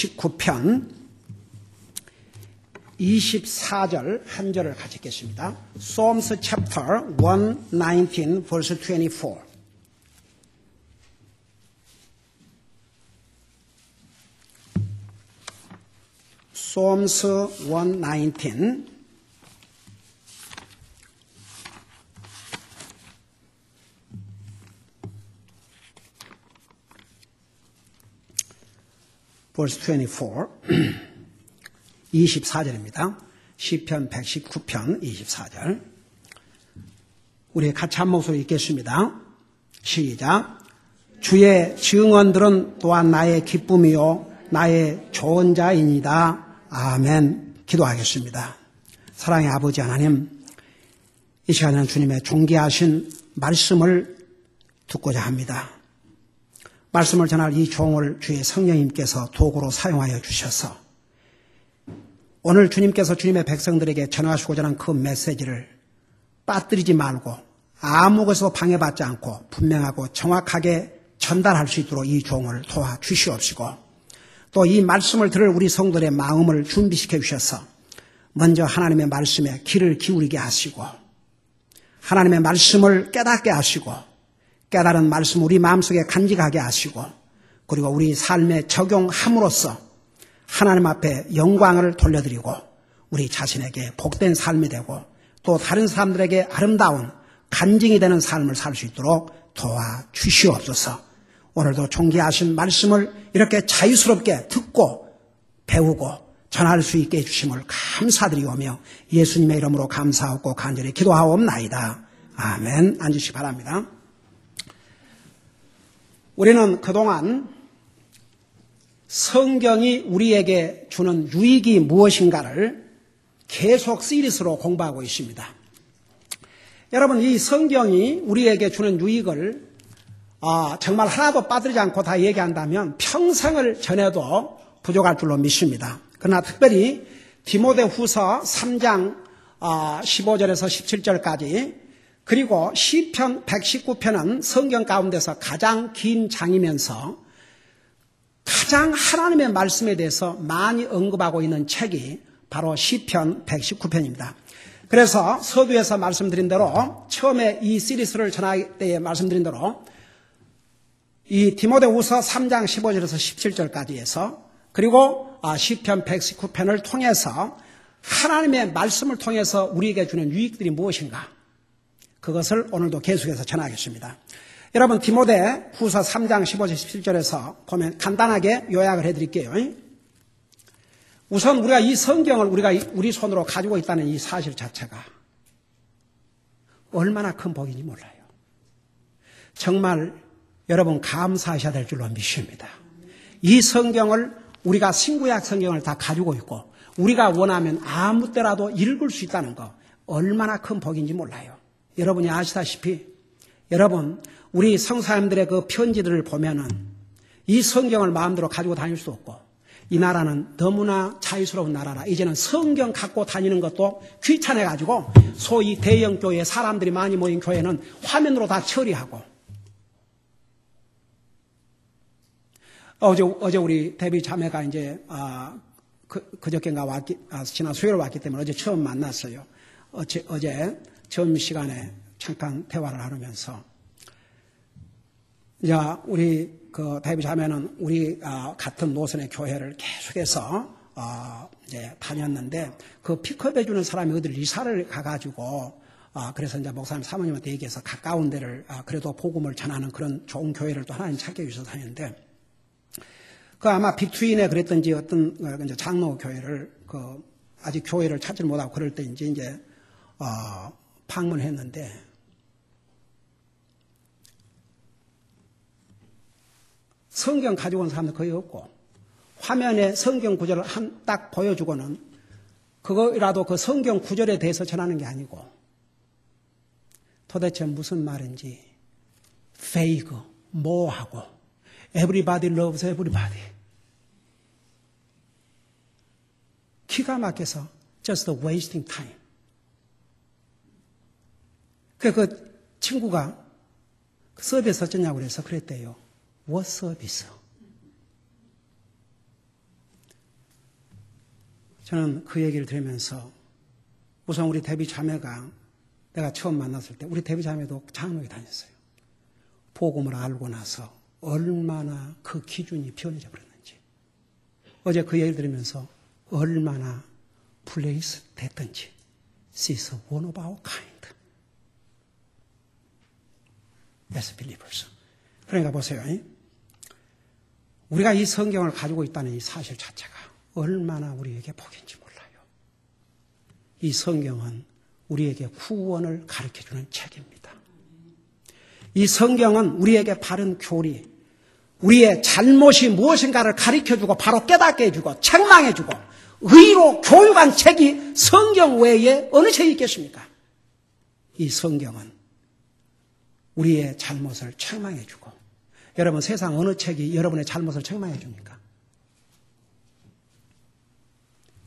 119편 24절 한 절을 같이 읽겠습니다. Psalms chapter 119 verse 24. Psalms 119 verse 24 24절입니다. 시편 119편 24절. 우리 같이 한 목소리 읽겠습니다. 시작. 주의 증언들은 또한 나의 기쁨이요 나의 좋은 자이니이다. 아멘. 기도하겠습니다. 사랑의 아버지 하나님, 이 시간에는 주님의 존귀하신 말씀을 듣고자 합니다. 말씀을 전할 이 종을 주의 성령님께서 도구로 사용하여 주셔서 오늘 주님께서 주님의 백성들에게 전하시고자 하는 그 메시지를 빠뜨리지 말고 아무 것으로 방해받지 않고 분명하고 정확하게 전달할 수 있도록 이 종을 도와주시옵시고 또 이 말씀을 들을 우리 성도들의 마음을 준비시켜 주셔서 먼저 하나님의 말씀에 귀를 기울이게 하시고 하나님의 말씀을 깨닫게 하시고 깨달은 말씀 우리 마음속에 간직하게 하시고 그리고 우리 삶에 적용함으로써 하나님 앞에 영광을 돌려드리고 우리 자신에게 복된 삶이 되고 또 다른 사람들에게 아름다운 간증이 되는 삶을 살 수 있도록 도와주시옵소서. 오늘도 존귀하신 말씀을 이렇게 자유스럽게 듣고 배우고 전할 수 있게 해주심을 감사드리오며 예수님의 이름으로 감사하고 간절히 기도하옵나이다. 아멘. 앉으시기 바랍니다. 우리는 그동안 성경이 우리에게 주는 유익이 무엇인가를 계속 시리즈로 공부하고 있습니다. 여러분, 이 성경이 우리에게 주는 유익을 정말 하나도 빠뜨리지 않고 다 얘기한다면 평생을 전해도 부족할 줄로 믿습니다. 그러나 특별히 디모데후서 3장 15절에서 17절까지 그리고 시편 119편은 성경 가운데서 가장 긴 장이면서 가장 하나님의 말씀에 대해서 많이 언급하고 있는 책이 바로 시편 119편입니다. 그래서 서두에서 말씀드린 대로 처음에 이 시리즈를 전할 때에 말씀드린 대로 이 디모데후서 3장 15절에서 17절까지 해서 그리고 시편 119편을 통해서 하나님의 말씀을 통해서 우리에게 주는 유익들이 무엇인가 그것을 오늘도 계속해서 전하겠습니다. 여러분 디모데후서 3장 15절 17절에서 보면 간단하게 요약을 해드릴게요. 우선 우리가 이 성경을 우리 손으로 가지고 있다는 이 사실 자체가 얼마나 큰 복인지 몰라요. 정말 여러분 감사하셔야 될 줄로 믿습니다. 이 성경을 우리가 신구약 성경을 다 가지고 있고 우리가 원하면 아무 때라도 읽을 수 있다는 거 얼마나 큰 복인지 몰라요. 여러분이 아시다시피 여러분 우리 성사님들의 그 편지들을 보면은 이 성경을 마음대로 가지고 다닐 수 없고 이 나라는 너무나 자유스러운 나라라. 이제는 성경 갖고 다니는 것도 귀찮아가지고 소위 대형 교회 사람들이 많이 모인 교회는 화면으로 다 처리하고 어제 우리 데뷔 자매가 이제 그저께인가 지난 수요일 왔기 때문에 어제 처음 만났어요. 어제 점심시간에 잠깐 대화를 나누면서 이제 우리 그 데뷔 자매는 우리 같은 노선의 교회를 계속해서 이제 다녔는데 그 픽업해 주는 사람이 어디 이사를 가가지고 그래서 이제 목사님 사모님한테 얘기해서 가까운 데를 그래도 복음을 전하는 그런 좋은 교회를 또 하나님 찾게 해주셔서 다녔는데 그 아마 빅트윈에 그랬던지 어떤 이제 장로 교회를 아직 교회를 찾지 못하고 그럴 때 이제 방문했는데 성경 가지고 온 사람들 거의 없고 화면에 성경 구절을 딱 보여주고는 그거라도 그 성경 구절에 대해서 전하는 게 아니고 도대체 무슨 말인지 fake, 뭐하고 everybody loves everybody 기가 막혀서 just wasting time. 그 친구가 서비스 어쩌냐고 그래서 그랬대요. What service? 저는 그 얘기를 들으면서 우선 우리 데뷔 자매가 내가 처음 만났을 때 우리 데뷔 자매도 장로에 다녔어요. 복음을 알고 나서 얼마나 그 기준이 변해져 버렸는지. 어제 그 얘기를 들으면서 얼마나 플레이스 됐든지. She's one of our kind. As believers. 그러니까 보세요. 우리가 이 성경을 가지고 있다는 이 사실 자체가 얼마나 우리에게 복인지 몰라요. 이 성경은 우리에게 구원을 가르쳐주는 책입니다. 이 성경은 우리에게 바른 교리, 우리의 잘못이 무엇인가를 가르쳐주고 바로 깨닫게 해주고 책망해주고 의로 교육한 책이 성경 외에 어느 책이 있겠습니까? 이 성경은 우리의 잘못을 책망해주고 여러분 세상 어느 책이 여러분의 잘못을 책망해줍니까?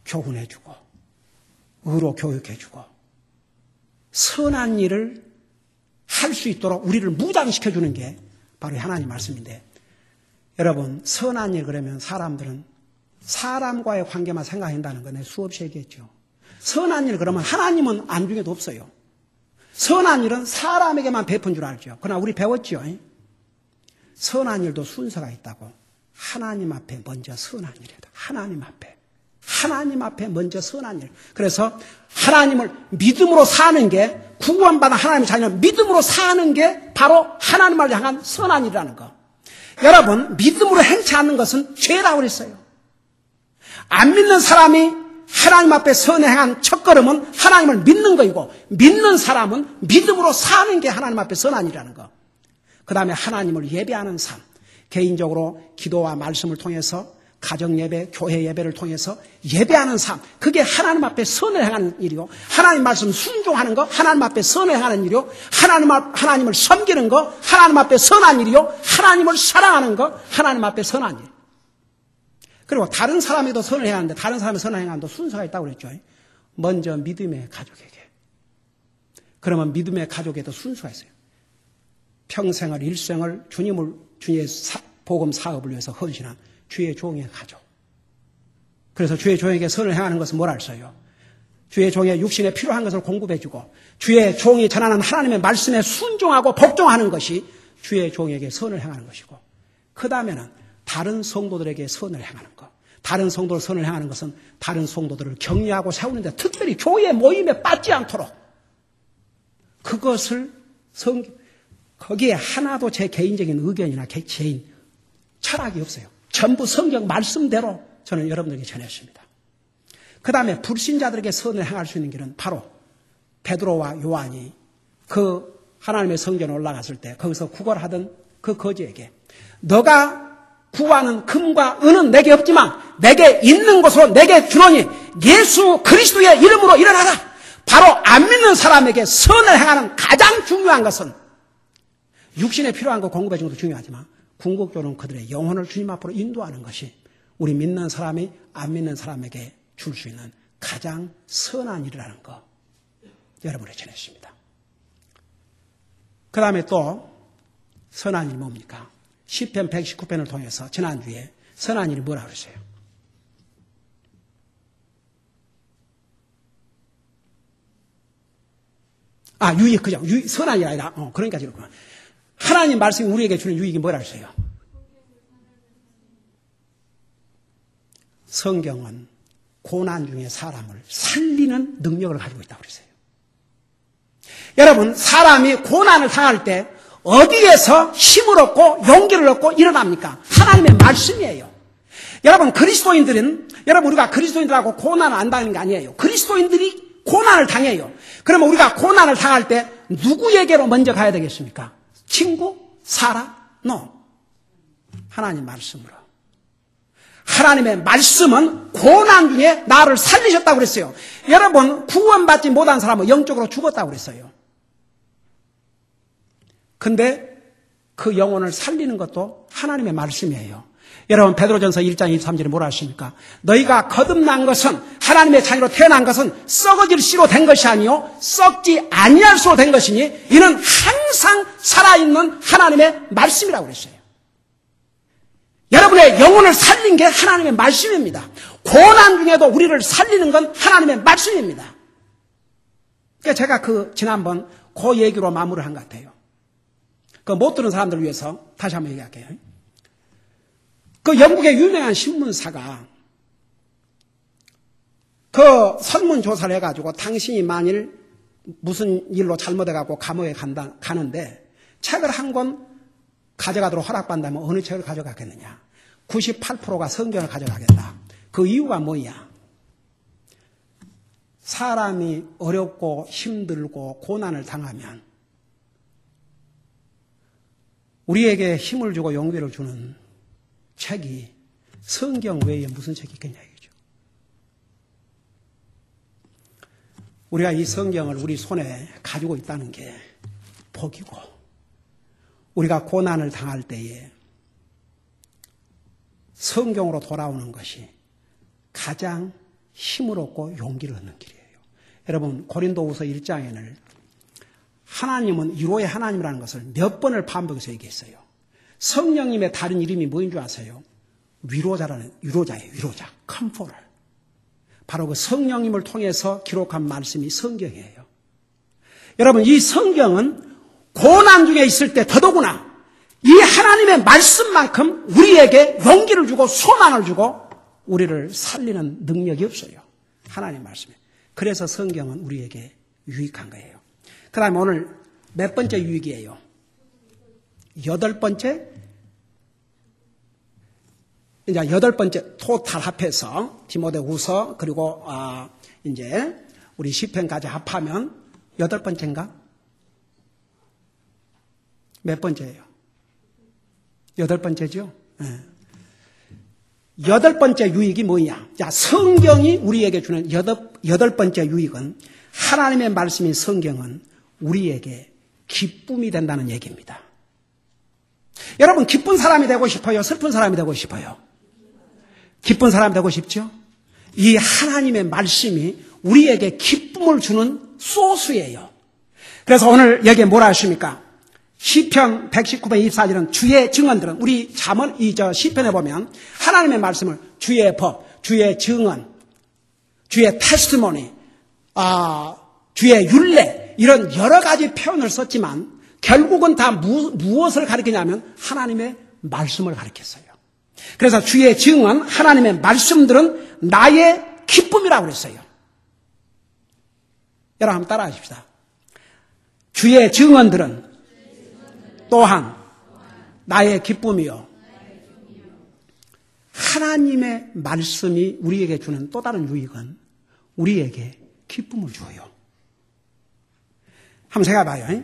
교훈해주고 의로 교육해주고 선한 일을 할 수 있도록 우리를 무장시켜주는 게 바로 하나님 말씀인데 여러분 선한 일 그러면 사람들은 사람과의 관계만 생각한다는 거 내가 수없이 얘기했죠. 선한 일 그러면 하나님은 안중에도 없어요. 선한 일은 사람에게만 베푼 줄 알죠. 그러나 우리 배웠죠. 선한 일도 순서가 있다고. 하나님 앞에 먼저 선한 일이다. 하나님 앞에 먼저 선한 일. 그래서 하나님을 믿음으로 사는 게 구원받은 하나님의 자녀는 믿음으로 사는 게 바로 하나님을 향한 선한 일이라는 거. 여러분 믿음으로 행치 않는 것은 죄라고 그랬어요. 안 믿는 사람이 하나님 앞에 선에 행한 첫걸음은 하나님을 믿는 거이고 믿는 사람은 믿음으로 사는 게 하나님 앞에 선한 일이라는 거. 그 다음에 하나님을 예배하는 삶. 개인적으로 기도와 말씀을 통해서 가정예배, 교회예배를 통해서 예배하는 삶. 그게 하나님 앞에 선을 행하는 일이요. 하나님 말씀 순종하는 거, 하나님 앞에 선을 행하는 일이요. 하나님을 섬기는 거, 하나님 앞에 선한 일이요. 하나님을 사랑하는 거, 하나님 앞에 선한 일. 그리고 다른 사람에도 선을 행하는데 다른 사람의 선을 행하는데 순서가 있다고 그랬죠. 먼저 믿음의 가족에게. 그러면 믿음의 가족에도 순서가 있어요. 평생을 일생을 주님의 복음 사업을 위해서 헌신한 주의 종의 가족. 그래서 주의 종에게 선을 행하는 것은 뭐라 했어요? 주의 종의 육신에 필요한 것을 공급해주고 주의 종이 전하는 하나님의 말씀에 순종하고 복종하는 것이 주의 종에게 선을 행하는 것이고 그 다음에는 다른 성도들에게 선을 행하는 것. 다른 성도를 선을 행하는 것은 다른 성도들을 격려하고 세우는데 특별히 교회 모임에 빠지지 않도록 그것을 거기에 하나도 제 개인적인 의견이나 개인 철학이 없어요. 전부 성경 말씀대로 저는 여러분들에게 전했습니다. 그 다음에 불신자들에게 선을 행할 수 있는 길은 바로 베드로와 요한이 그 하나님의 성전에 올라갔을 때 거기서 구걸하던 그 거지에게 너가 구하는 금과 은은 내게 없지만 내게 있는 것으로 내게 주노니 예수 그리스도의 이름으로 일어나라. 바로 안 믿는 사람에게 선을 행하는 가장 중요한 것은 육신에 필요한 거 공급해 주는 것도 중요하지만 궁극적으로는 그들의 영혼을 주님 앞으로 인도하는 것이 우리 믿는 사람이 안 믿는 사람에게 줄 수 있는 가장 선한 일이라는 거 여러분에게 전했습니다. 그 다음에 또 선한 일이 뭡니까? 시편 119편을 통해서 지난주에 선한 일이 뭐라고 그랬어요? 유익, 그죠? 선한 일이 아니라, 그러니까 지금. 하나님 말씀이 우리에게 주는 유익이 뭐라 그랬어요? 성경은 고난 중에 사람을 살리는 능력을 가지고 있다고 그랬어요. 여러분, 사람이 고난을 당할 때 어디에서 힘을 얻고 용기를 얻고 일어납니까? 하나님의 말씀이에요. 여러분, 우리가 그리스도인들하고 고난을 안 당하는 게 아니에요. 그리스도인들이 고난을 당해요. 그러면 우리가 고난을 당할 때 누구에게로 먼저 가야 되겠습니까? 친구? 사람? No. 하나님 말씀으로. 하나님의 말씀은 고난 중에 나를 살리셨다고 그랬어요. 여러분, 구원받지 못한 사람은 영적으로 죽었다고 그랬어요. 근데 그 영혼을 살리는 것도 하나님의 말씀이에요. 여러분, 베드로전서 1장 23절에 뭐라 하십니까? 너희가 거듭난 것은 하나님의 자녀로 태어난 것은 썩어질 씨로 된 것이 아니요 썩지 아니할 수로 된 것이니 이는 항상 살아있는 하나님의 말씀이라고 그랬어요. 여러분의 영혼을 살린 게 하나님의 말씀입니다. 고난 중에도 우리를 살리는 건 하나님의 말씀입니다. 그러니까 제가 지난번 그 얘기로 마무리를 한 것 같아요. 못 들은 사람들을 위해서 다시 한번 얘기할게요. 영국의 유명한 신문사가 설문조사를 해가지고 당신이 만일 무슨 일로 잘못해갖고 감옥에 가는데 책을 한 권 가져가도록 허락받는다면 어느 책을 가져가겠느냐? 98%가 성경을 가져가겠다. 그 이유가 뭐냐? 사람이 어렵고 힘들고 고난을 당하면 우리에게 힘을 주고 용기를 주는 책이 성경 외에 무슨 책이 있겠냐 이거죠. 우리가 이 성경을 우리 손에 가지고 있다는 게 복이고, 우리가 고난을 당할 때에 성경으로 돌아오는 것이 가장 힘을 얻고 용기를 얻는 길이에요. 여러분, 고린도후서 1장에는 하나님은 위로의 하나님이라는 것을 몇 번을 반복해서 얘기했어요. 성령님의 다른 이름이 뭐인 줄 아세요? 위로자예요. 위로자. 컴포터. 바로 그 성령님을 통해서 기록한 말씀이 성경이에요. 여러분, 이 성경은 고난 중에 있을 때 더더구나 이 하나님의 말씀만큼 우리에게 용기를 주고 소망을 주고 우리를 살리는 능력이 없어요. 하나님의 말씀에. 그래서 성경은 우리에게 유익한 거예요. 그 다음에 오늘 몇 번째 유익이에요? 8번째? 이제 8번째 토탈 합해서 디모데후서 그리고 이제 우리 시편까지 합하면 8번째인가? 몇 번째예요? 8번째죠? 네. 8번째 유익이 뭐냐? 자, 성경이 우리에게 주는 8번째 유익은 하나님의 말씀인 성경은 우리에게 기쁨이 된다는 얘기입니다. 여러분, 기쁜 사람이 되고 싶어요? 슬픈 사람이 되고 싶어요? 기쁜 사람이 되고 싶죠? 이 하나님의 말씀이 우리에게 기쁨을 주는 소스예요. 그래서 오늘 여기에 뭐라 하십니까? 시편 119편 24절은 주의 증언들은 우리 시편에 보면 하나님의 말씀을 주의 법, 주의 증언, 주의 테스티모니, 주의 율례 이런 여러 가지 표현을 썼지만 결국은 다 무엇을 가리키냐면 하나님의 말씀을 가리켰어요. 그래서 주의 증언, 하나님의 말씀들은 나의 기쁨이라고 그랬어요. 여러분 한번 따라 하십시다. 주의 증언들은 또한 나의 기쁨이요. 하나님의 말씀이 우리에게 주는 또 다른 유익은 우리에게 기쁨을 줘요. 한번 생각해봐요.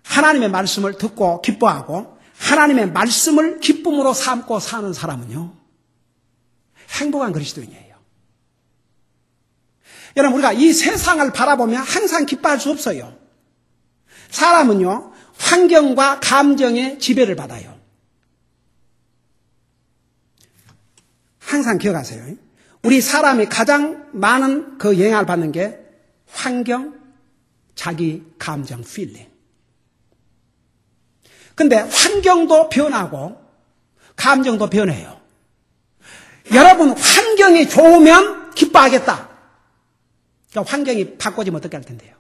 하나님의 말씀을 듣고 기뻐하고 하나님의 말씀을 기쁨으로 삼고 사는 사람은요, 행복한 그리스도인이에요. 여러분, 우리가 이 세상을 바라보면 항상 기뻐할 수 없어요. 사람은요, 환경과 감정의 지배를 받아요. 항상 기억하세요. 우리 사람이 가장 많은 그 영향을 받는 게 환경, 자기 감정, 필링. 근데 환경도 변하고 감정도 변해요. 여러분, 환경이 좋으면 기뻐하겠다. 그러니까 환경이 바꿔지면 어떻게 할 텐데요?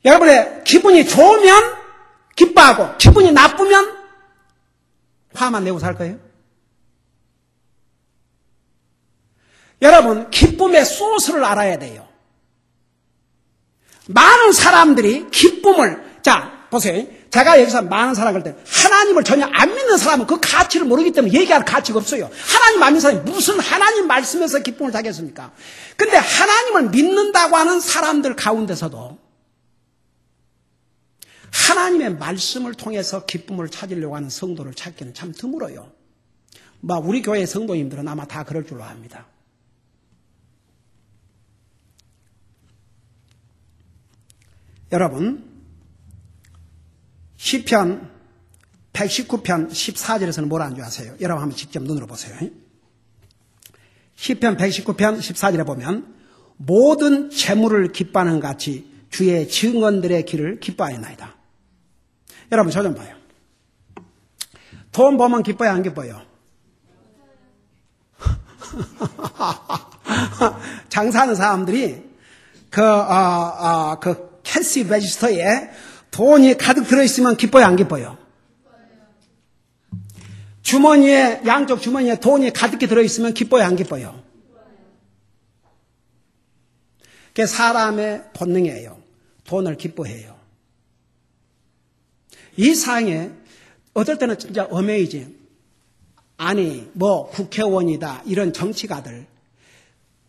여러분의 기분이 좋으면 기뻐하고 기분이 나쁘면 화만 내고 살 거예요? 여러분, 기쁨의 소스를 알아야 돼요. 많은 사람들이 기쁨을, 자, 보세요. 제가 여기서 많은 사람을 할 때 하나님을 전혀 안 믿는 사람은 그 가치를 모르기 때문에 얘기할 가치가 없어요. 하나님 안 믿는 사람이 무슨 하나님 말씀에서 기쁨을 타겠습니까? 근데 하나님을 믿는다고 하는 사람들 가운데서도 하나님의 말씀을 통해서 기쁨을 찾으려고 하는 성도를 찾기는 참 드물어요. 우리 교회 성도님들은 아마 다 그럴 줄로 압니다. 여러분, 시편 119편 14절에서는 뭐라 하는 줄 아세요? 여러분 한번 직접 눈으로 보세요. 시편 119편 14절에 보면 모든 재물을 기뻐하는 같이 주의 증언들의 길을 기뻐하였나이다. 여러분 저 좀 봐요. 돈 보면 기뻐요, 안 기뻐요? 장사하는 사람들이 그 캐시 레지스터에 돈이 가득 들어있으면 기뻐요, 안 기뻐요? 주머니에, 양쪽 주머니에 돈이 가득히 들어있으면 기뻐요, 안 기뻐요? 그게 사람의 본능이에요. 돈을 기뻐해요. 이 상에 어떨 때는 진짜 어메이징. 아니, 국회의원이다, 이런 정치가들.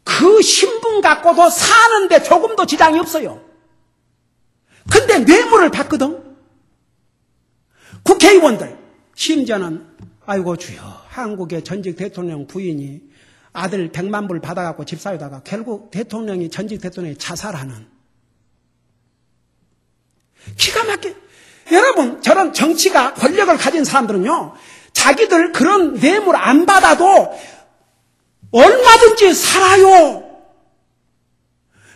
그 신분 갖고도 사는데 조금도 지장이 없어요. 근데 뇌물을 받거든. 국회의원들. 심지어는, 아이고 주여, 한국의 전직 대통령 부인이 아들 100만 불 받아갖고 집 사유다가 결국 전직 대통령이 자살하는. 기가 막혀. 여러분, 저런 정치가 권력을 가진 사람들은요, 자기들 그런 뇌물 안 받아도 얼마든지 살아요.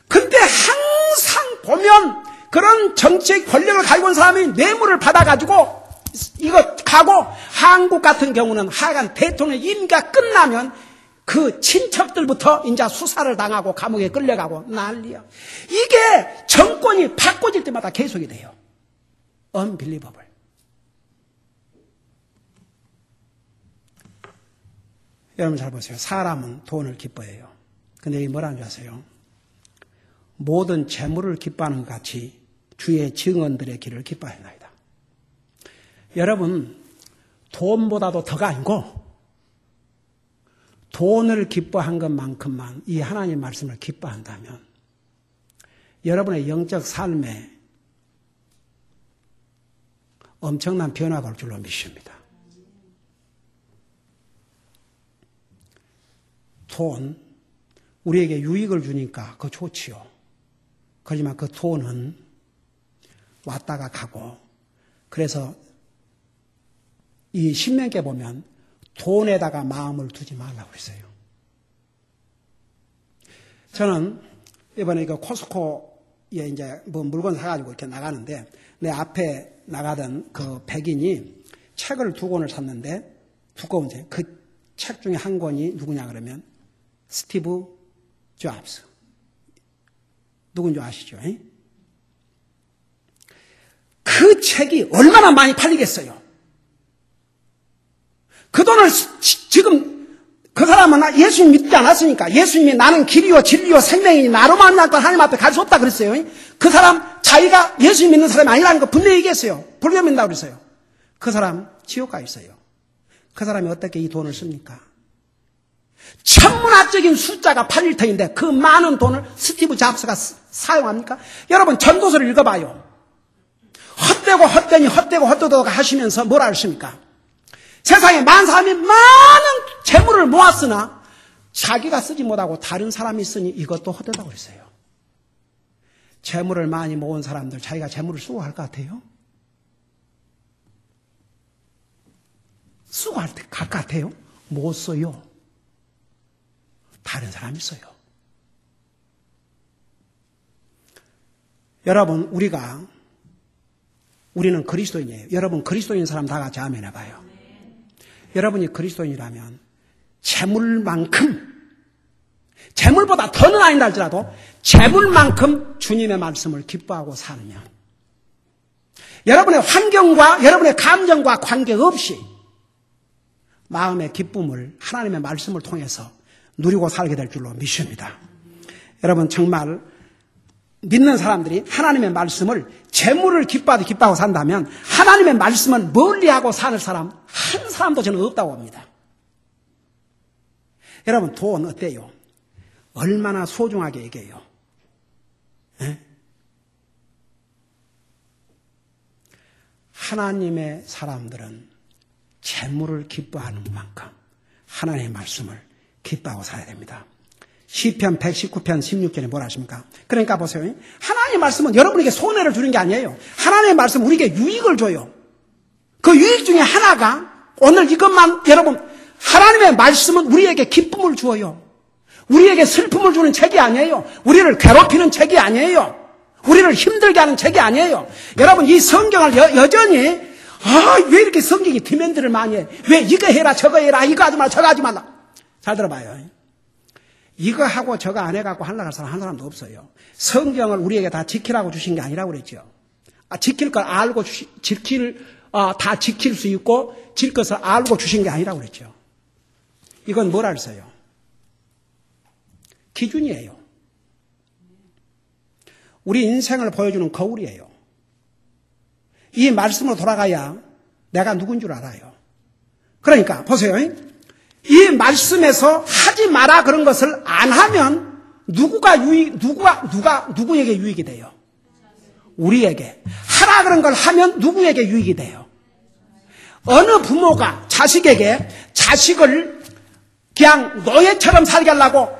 근데 항상 보면 그런 정치의 권력을 가지고 있는 사람이 뇌물을 받아가지고 이거 가고, 한국 같은 경우는 하여간 대통령 임기가 끝나면 그 친척들부터 이제 수사를 당하고 감옥에 끌려가고 난리야. 이게 정권이 바꿔질 때마다 계속이 돼요. unbelievable. 여러분 잘 보세요. 사람은 돈을 기뻐해요. 근데 이게 뭐라는 줄 아세요? 모든 재물을 기뻐하는 것 같이 주의 증언들의 길을 기뻐하나이다. 여러분, 돈보다도 더가 아니고 돈을 기뻐한 것만큼만 이 하나님 말씀을 기뻐한다면 여러분의 영적 삶에 엄청난 변화가 올 줄로 믿습니다. 돈, 우리에게 유익을 주니까 그거 좋지요. 그렇지만 그 돈은 왔다가 가고, 그래서 이 신명기에 보면 돈에다가 마음을 두지 말라고 했어요. 저는 이번에 코스코에 이제 물건 사가지고 이렇게 나가는데, 내 앞에 나가던 그 백인이 책을 2권을 샀는데, 두꺼운 책. 그 책 중에 한 권이 누구냐 그러면 스티브 잡스. 누군지 아시죠? 그 책이 얼마나 많이 팔리겠어요? 그 돈을 지금 그 사람은 예수님 믿지 않았으니까, 예수님이 나는 길이요 진리요 생명이니 나로 만날 것 하나님 앞에 갈 수 없다 그랬어요. 그 사람 자기가 예수님 믿는 사람이 아니라는 거 분명히 얘기했어요. 불교 믿는다고 그랬어요. 그 사람 지옥 가 있어요. 그 사람이 어떻게 이 돈을 씁니까? 천문학적인 숫자가 팔릴 터인데 그 많은 돈을 스티브 잡스가 사용합니까? 여러분, 전도서를 읽어봐요. 헛되고 헛되니 헛되고 헛되도록 하시면서 뭐라 했습니까? 세상에 많은 사람이 많은 재물을 모았으나 자기가 쓰지 못하고 다른 사람이 쓰니 이것도 헛되다고 했어요. 재물을 많이 모은 사람들 자기가 재물을 쓰고 갈 것 같아요? 쓰고 갈 것 같아요? 못 써요. 다른 사람이 써요. 여러분, 우리는 그리스도인이에요. 여러분, 그리스도인 사람 다 같이 아멘 해봐요. 여러분이 그리스도인이라면 재물만큼, 재물보다 더는 아니다 할지라도 재물만큼 주님의 말씀을 기뻐하고 살면 여러분의 환경과 여러분의 감정과 관계없이 마음의 기쁨을 하나님의 말씀을 통해서 누리고 살게 될 줄로 믿습니다. 여러분, 정말 믿는 사람들이 하나님의 말씀을 재물을 기뻐하고 산다면 하나님의 말씀은 멀리하고 사는 사람 한 사람도 저는 없다고 봅니다. 여러분, 돈 어때요? 얼마나 소중하게 얘기해요. 네? 하나님의 사람들은 재물을 기뻐하는 만큼 하나님의 말씀을 기뻐하고 살아야 됩니다. 시편 119편 16절에 뭐라 하십니까? 그러니까 보세요. 하나님의 말씀은 여러분에게 손해를 주는 게 아니에요. 하나님의 말씀은 우리에게 유익을 줘요. 그 유익 중에 하나가 오늘 이것만, 여러분, 하나님의 말씀은 우리에게 기쁨을 주어요. 우리에게 슬픔을 주는 책이 아니에요. 우리를 괴롭히는 책이 아니에요. 우리를 힘들게 하는 책이 아니에요. 여러분, 이 성경을 여전히 왜 이렇게 성경이 디맨드를 많이 해? 왜 이거 해라, 저거 해라, 이거 하지 마라, 저거 하지 말라. 잘 들어봐요. 이거 하고 저거 안 해갖고 하려고 사람 한 사람도 없어요. 성경을 우리에게 다 지키라고 주신 게 아니라고 그랬죠. 지킬 걸 알고 다 지킬 수 있고 질 것을 알고 주신 게 아니라고 그랬죠. 이건 뭐라 했어요? 기준이에요. 우리 인생을 보여주는 거울이에요. 이 말씀으로 돌아가야 내가 누군 줄 알아요. 그러니까 보세요. 이 말씀에서 하지 마라 그런 것을 안 하면 누구에게 유익이 돼요? 우리에게. 하라 그런 걸 하면 누구에게 유익이 돼요? 어느 부모가 자식에게 자식을 그냥 노예처럼 살게 하려고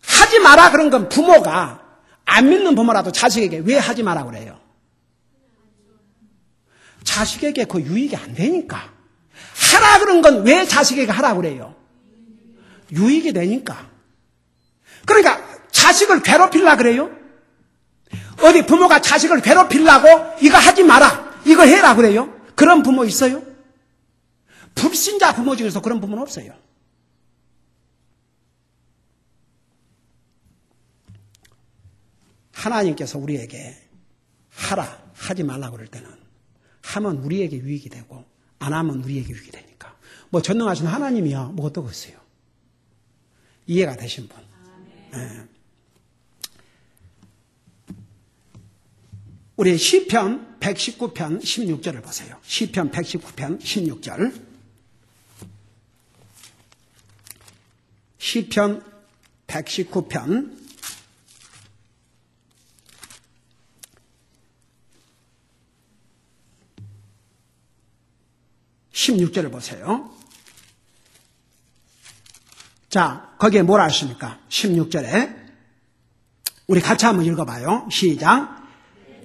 하지 마라 그런 건 부모가 안 믿는 부모라도 자식에게 왜 하지 마라 그래요? 자식에게 그 유익이 안 되니까. 하라 그런 건 왜 자식에게 하라 그래요? 유익이 되니까. 그러니까 자식을 괴롭히려고 그래요? 어디 부모가 자식을 괴롭히려고 이거 하지 마라, 이거 해라 그래요? 그런 부모 있어요? 불신자 부모 중에서 그런 부모는 없어요. 하나님께서 우리에게 하라, 하지 말라 그럴 때는 하면 우리에게 유익이 되고 안 하면 우리에게 유익이 되니까. 뭐 전능하신 하나님이야 뭐 어떠겠어요? 이해가 되신 분. 네. 우리 시편 119편 16절을 보세요. 시편 119편 16절. 시편 119편 16절을 보세요. 자, 거기에 뭐라 하십니까? 16절에 우리 같이 한번 읽어봐요. 시작.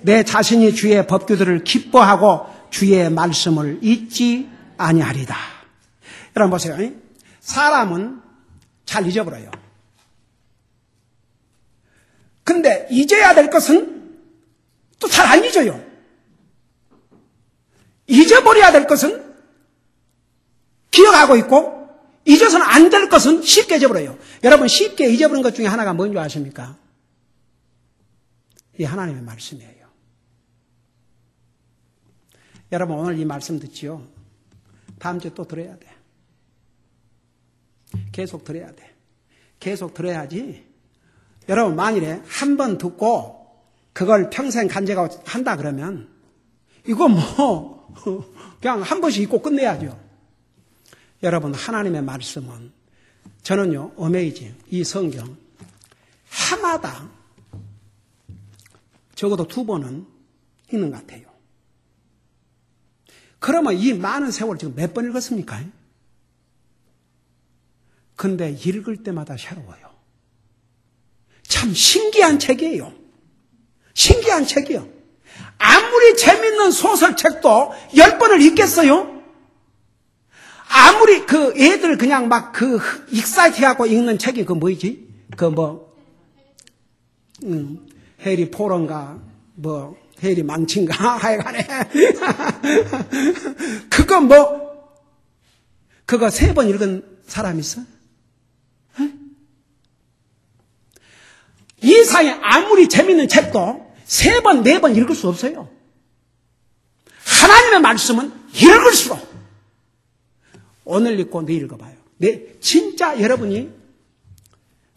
내 자신이 주의 법규들을 기뻐하고 주의 말씀을 잊지 아니하리다. 여러분 보세요. 사람은 잘 잊어버려요. 근데 잊어야 될 것은 또 잘 안 잊어요. 잊어버려야 될 것은 기억하고 있고 잊어서는 안 될 것은 쉽게 잊어버려요. 여러분 쉽게 잊어버린 것 중에 하나가 뭔지 아십니까? 이 하나님의 말씀이에요. 여러분 오늘 이 말씀 듣지요? 다음 주에 또 들어야 돼. 계속 들어야 돼. 계속 들어야지. 여러분 만일에 한 번 듣고 그걸 평생 간직하고 한다 그러면 이거 뭐 그냥 한 번씩 읽고 끝내야죠. 여러분 하나님의 말씀은 저는요 어메이징 이 성경 해마다 적어도 2번은 읽는 것 같아요. 그러면 이 많은 세월 지금 몇 번 읽었습니까? 근데 읽을 때마다 새로워요. 참 신기한 책이에요. 신기한 책이요. 아무리 재밌는 소설책도 10번을 읽겠어요? 아무리 그 애들 그냥 막 그 익사이트하고 읽는 책이 그 뭐지? 그 뭐 해리 포런가 뭐 해리 망친가 하여간에 그거 뭐 그거 3번 읽은 사람 있어? 이 세상에 아무리 재밌는 책도 3번, 4번 읽을 수 없어요. 하나님의 말씀은 읽을수록 오늘 읽고 내일 읽어봐요. 진짜 여러분이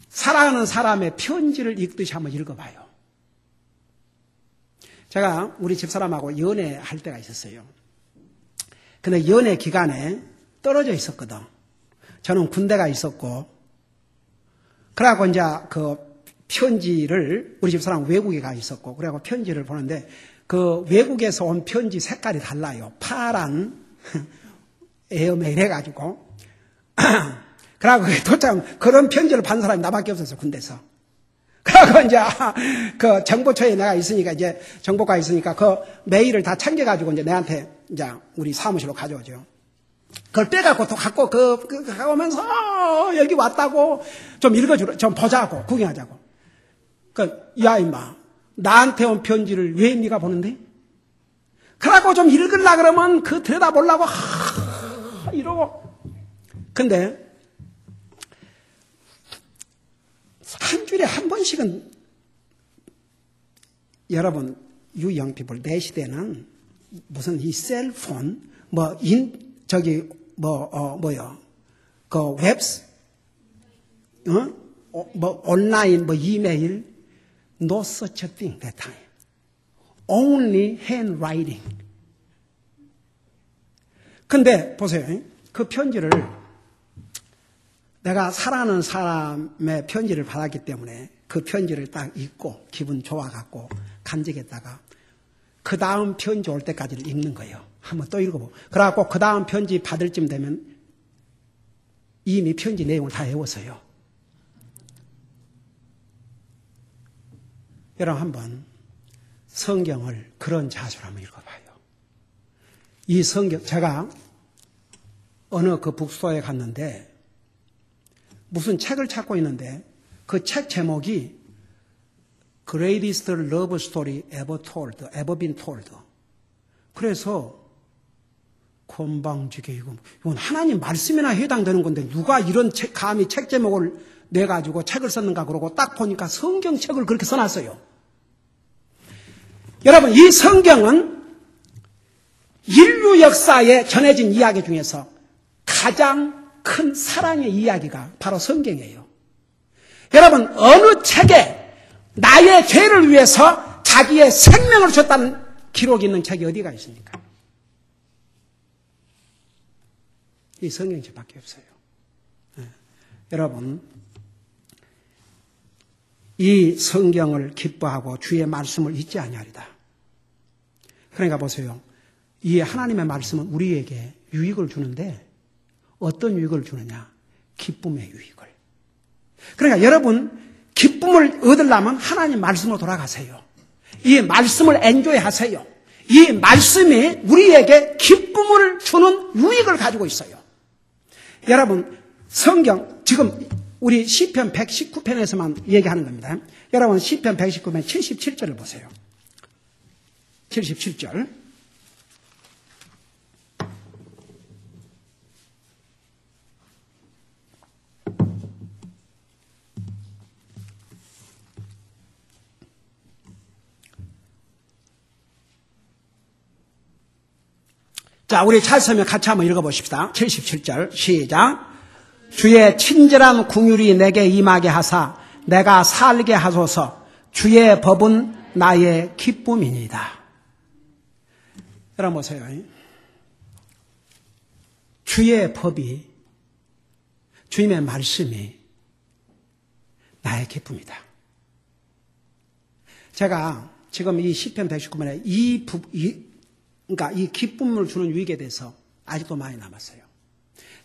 사랑하는 사람의 편지를 읽듯이 한번 읽어봐요. 제가 우리 집사람하고 연애할 때가 있었어요. 근데 연애 기간에 떨어져 있었거든. 저는 군대가 있었고, 그래갖고 이제 그 편지를, 우리 집사람 외국에 가 있었고, 그래갖고 편지를 보는데, 그 외국에서 온 편지 색깔이 달라요. 파란, 에어메일 해가지고. 그래갖고 도착, 그런 편지를 받은 사람이 나밖에 없었어, 군대에서. 그래갖고 이제 그 정보처에 내가 있으니까 이제 정보가 있으니까 그 메일을 다 챙겨가지고 이제 내한테 이제 우리 사무실로 가져오죠. 그걸 빼갖고 또 갖고 가오면서 여기 왔다고 좀 읽어주라, 좀 보자고, 구경하자고. 야, 임마. 나한테 온 편지를 왜 네가 보는데? 그러고 좀 읽으려 그러면 그 들여다보려고 이러고. 근데 한 주일에 한 번씩은 여러분 유영피플 내 시대는 무슨 이 셀폰 그 웹스 온라인 이메일 no such a thing that time. Only handwriting. 근데 보세요. 그 편지를 내가 사랑하는 사람의 편지를 받았기 때문에 그 편지를 딱 읽고 기분 좋아갖고 간직했다가 그 다음 편지 올 때까지를 읽는 거예요. 한번 또 읽어보고. 그래갖고 그 다음 편지 받을 쯤 되면 이미 편지 내용을 다 외웠어요. 여러분 한번 성경을 그런 자세로 한번 읽어봐요. 이 성경, 제가 어느 그 북스토어에 갔는데 무슨 책을 찾고 있는데 그 책 제목이 Greatest Love Story Ever Told, Ever Been Told. 그래서 건방지게 이건 하나님 말씀이나 해당되는 건데 누가 이런 책, 감히 책 제목을 내가지고 책을 썼는가 그러고 딱 보니까 성경책을 그렇게 써놨어요. 여러분 이 성경은 인류 역사에 전해진 이야기 중에서 가장 큰 사랑의 이야기가 바로 성경이에요. 여러분 어느 책에 나의 죄를 위해서 자기의 생명을 줬다는 기록이 있는 책이 어디가 있습니까? 이 성경책밖에 없어요. 여러분 이 성경을 기뻐하고 주의 말씀을 잊지 아니하리다. 그러니까 보세요. 이 하나님의 말씀은 우리에게 유익을 주는데 어떤 유익을 주느냐? 기쁨의 유익을. 그러니까 여러분 기쁨을 얻으려면 하나님 말씀으로 돌아가세요. 이 말씀을 엔조이하세요. 이 말씀이 우리에게 기쁨을 주는 유익을 가지고 있어요. 여러분 성경 지금 우리 시편 119편에서만 얘기하는 겁니다. 여러분 시편 119편 77절을 보세요. 77절. 자, 우리 찰서면 같이 한번 읽어보십시다. 77절 시작. 주의 친절한 긍휼이 내게 임하게 하사 내가 살게 하소서. 주의 법은 나의 기쁨이니이다. 여러분 보세요. 주의 법이, 주님의 말씀이 나의 기쁨이다. 제가 지금 이 시편 119편에 그러니까 이 기쁨을 주는 유익에 대해서 아직도 많이 남았어요.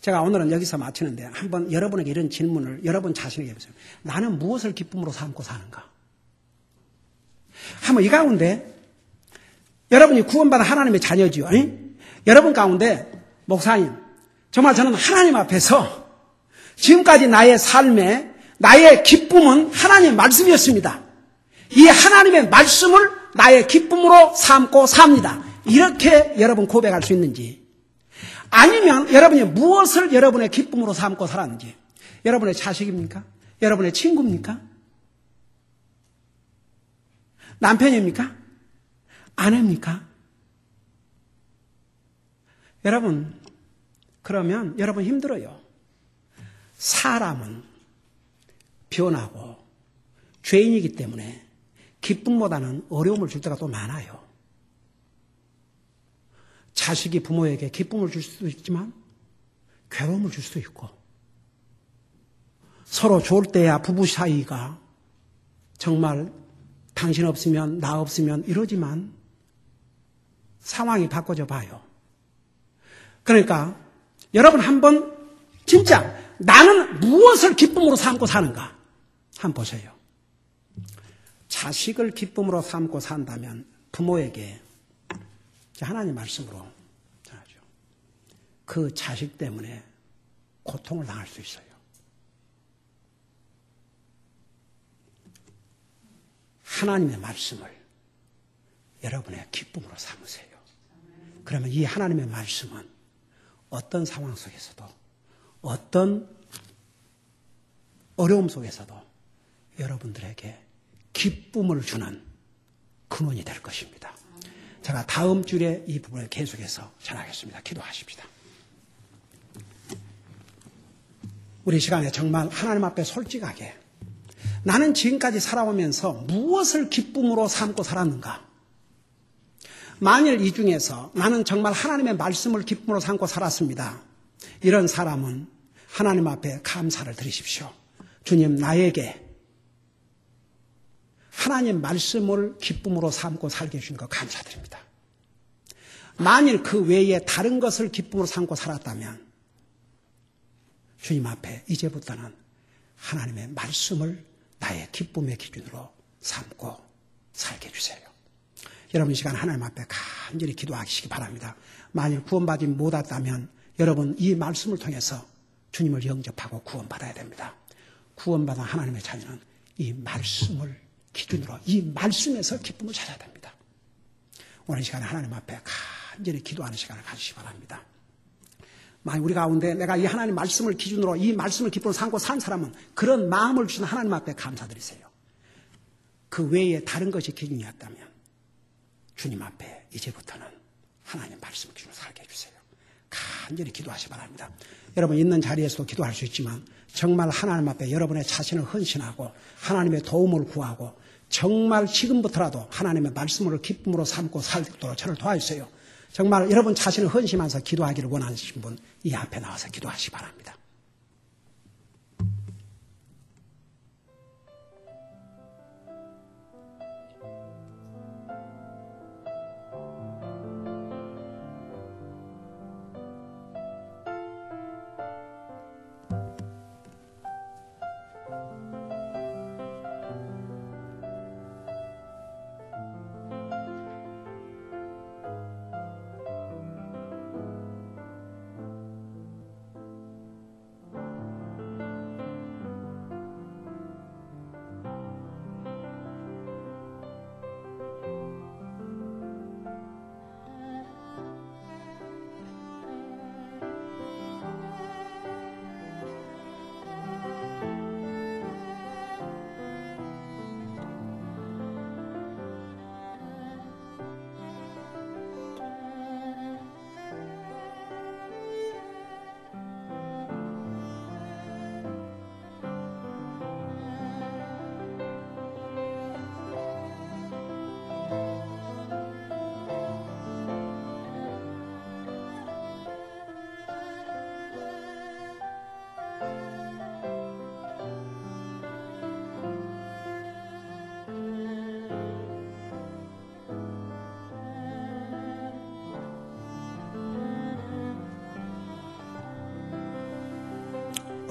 제가 오늘은 여기서 마치는데 한번 여러분에게 이런 질문을 여러분 자신에게 해보세요. 나는 무엇을 기쁨으로 삼고 사는가? 한번 이 가운데 여러분이 구원받은 하나님의 자녀지요. 여러분 가운데 목사님 정말 저는 하나님 앞에서 지금까지 나의 삶에 나의 기쁨은 하나님의 말씀이었습니다. 이 하나님의 말씀을 나의 기쁨으로 삼고 삽니다. 이렇게 여러분 고백할 수 있는지, 아니면 여러분이 무엇을 여러분의 기쁨으로 삼고 살았는지, 여러분의 자식입니까? 여러분의 친구입니까? 남편입니까? 아내입니까? 여러분, 그러면 여러분 힘들어요. 사람은 변하고 죄인이기 때문에 기쁨보다는 어려움을 줄 때가 또 많아요. 자식이 부모에게 기쁨을 줄 수도 있지만 괴로움을 줄 수도 있고, 서로 좋을 때야 부부 사이가 정말 당신 없으면 나 없으면 이러지만 상황이 바꿔져 봐요. 그러니까 여러분 한번 진짜 나는 무엇을 기쁨으로 삼고 사는가 한번 보세요. 자식을 기쁨으로 삼고 산다면 부모에게 하나님 말씀으로 전하죠. 그 자식 때문에 고통을 당할 수 있어요. 하나님의 말씀을 여러분의 기쁨으로 삼으세요. 그러면 이 하나님의 말씀은 어떤 상황 속에서도 어떤 어려움 속에서도 여러분들에게 기쁨을 주는 근원이 될 것입니다. 제가 다음 주에 이 부분을 계속해서 전하겠습니다. 기도하십시다. 우리 시간에 정말 하나님 앞에 솔직하게 나는 지금까지 살아오면서 무엇을 기쁨으로 삼고 살았는가? 만일 이 중에서 나는 정말 하나님의 말씀을 기쁨으로 삼고 살았습니다. 이런 사람은 하나님 앞에 감사를 드리십시오. 주님, 나에게 하나님 말씀을 기쁨으로 삼고 살게 해주신 것 감사드립니다. 만일 그 외에 다른 것을 기쁨으로 삼고 살았다면 주님 앞에 이제부터는 하나님의 말씀을 나의 기쁨의 기준으로 삼고 살게 해주세요. 여러분 이 시간 하나님 앞에 간절히 기도하시기 바랍니다. 만일 구원받지 못했다면 여러분 이 말씀을 통해서 주님을 영접하고 구원받아야 됩니다. 구원받은 하나님의 자녀는 이 말씀을 기준으로 이 말씀에서 기쁨을 찾아야 됩니다. 오늘 이 시간에 하나님 앞에 간절히 기도하는 시간을 가지시기 바랍니다. 만약 우리 가운데 내가 이 하나님 말씀을 기준으로 이 말씀을 기쁨으로 삼고 산 사람은 그런 마음을 주신 하나님 앞에 감사드리세요. 그 외에 다른 것이 기준이었다면 주님 앞에 이제부터는 하나님 말씀을 기준으로 살게 해주세요. 간절히 기도하시기 바랍니다. 여러분 있는 자리에서도 기도할 수 있지만 정말 하나님 앞에 여러분의 자신을 헌신하고 하나님의 도움을 구하고 정말 지금부터라도 하나님의 말씀을 기쁨으로 삼고 살도록 저를 도와주세요. 정말 여러분 자신을 헌신하면서 기도하기를 원하시는 분 이 앞에 나와서 기도하시기 바랍니다.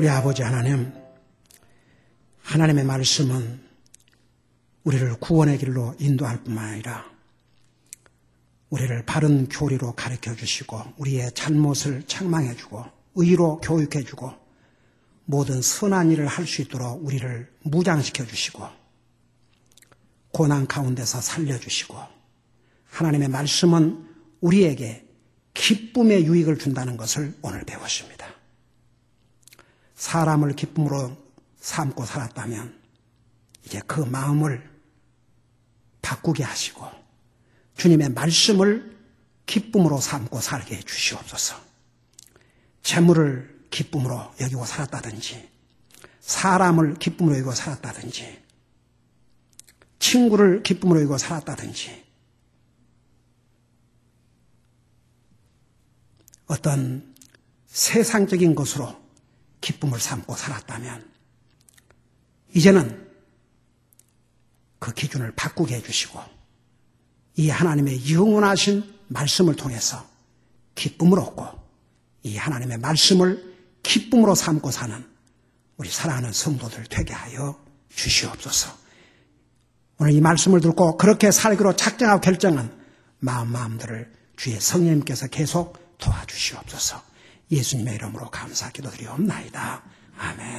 우리 아버지 하나님, 하나님의 말씀은 우리를 구원의 길로 인도할 뿐만 아니라 우리를 바른 교리로 가르쳐 주시고 우리의 잘못을 책망해 주고 의로 교육해 주고 모든 선한 일을 할 수 있도록 우리를 무장시켜 주시고 고난 가운데서 살려주시고 하나님의 말씀은 우리에게 기쁨의 유익을 준다는 것을 오늘 배웠습니다. 사람을 기쁨으로 삼고 살았다면 이제 그 마음을 바꾸게 하시고 주님의 말씀을 기쁨으로 삼고 살게 해 주시옵소서. 재물을 기쁨으로 여기고 살았다든지 사람을 기쁨으로 여기고 살았다든지 친구를 기쁨으로 여기고 살았다든지 어떤 세상적인 것으로 기쁨을 삼고 살았다면 이제는 그 기준을 바꾸게 해주시고 이 하나님의 영원하신 말씀을 통해서 기쁨을 얻고 이 하나님의 말씀을 기쁨으로 삼고 사는 우리 사랑하는 성도들 되게 하여 주시옵소서. 오늘 이 말씀을 듣고 그렇게 살기로 작정하고 결정한 마음들을 주의 성령님께서 계속 도와주시옵소서. 예수님의 이름으로 감사 기도드리옵나이다. 아멘.